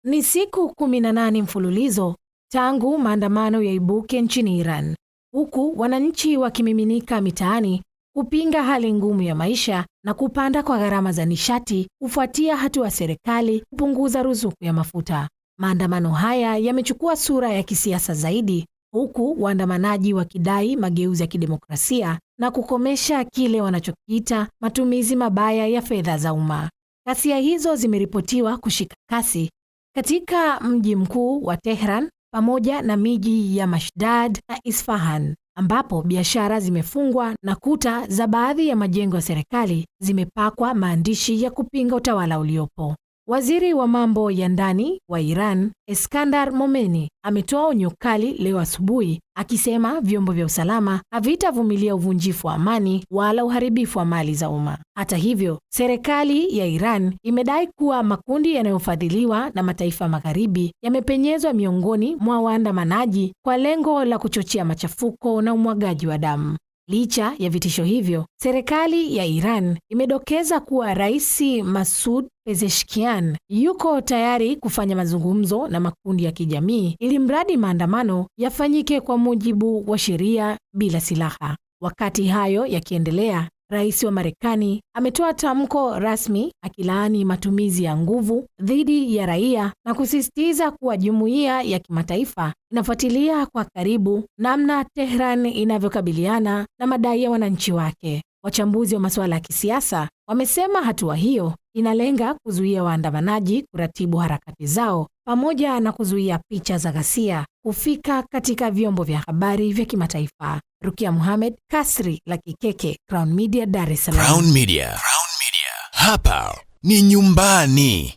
Ni siku 18 mfululizo tangu maandamano yaibuke nchini Iran, huku wananchi wakimiminika mitaani kupinga hali ngumu ya maisha na kupanda kwa gharama za nishati kufuatia hatua ya serikali kupunguza ruzuku ya mafuta. Maandamano haya yamechukua sura ya kisiasa zaidi, huku waandamanaji wakidai mageuzi ya kidemokrasia na kukomesha kile wanachokiita matumizi mabaya ya fedha za umma. Ghasia hizo zimeripotiwa kushika kasi katika mji mkuu wa Tehran pamoja na miji ya Mashdad na Isfahan, ambapo biashara zimefungwa na kuta za baadhi ya majengo ya serikali zimepakwa maandishi ya kupinga utawala uliopo. Waziri wa mambo ya ndani wa Iran, Eskandar Momeni, ametoa onyo kali leo asubuhi akisema vyombo vya usalama havitavumilia uvunjifu wa amani wala uharibifu wa mali za umma. Hata hivyo, serikali ya Iran imedai kuwa makundi yanayofadhiliwa na mataifa magharibi yamepenyezwa miongoni mwa waandamanaji kwa lengo la kuchochea machafuko na umwagaji wa damu. Licha ya vitisho hivyo, serikali ya Iran imedokeza kuwa Rais Masoud Pezeshkian yuko tayari kufanya mazungumzo na makundi ya kijamii ili mradi maandamano yafanyike kwa mujibu wa sheria bila silaha. Wakati hayo yakiendelea, Rais wa Marekani ametoa tamko rasmi akilaani matumizi ya nguvu dhidi ya raia na kusisitiza kuwa jumuiya ya kimataifa inafuatilia kwa karibu namna Tehran inavyokabiliana na madai ya wananchi wake. Wachambuzi wa masuala ya kisiasa wamesema hatua hiyo inalenga kuzuia waandamanaji kuratibu harakati zao pamoja na kuzuia picha za ghasia kufika katika vyombo vya habari vya kimataifa. Rukia Mohamed, Kasri la Kikeke, Crown Media, Dar es Salaam. Crown Media. Hapa ni nyumbani.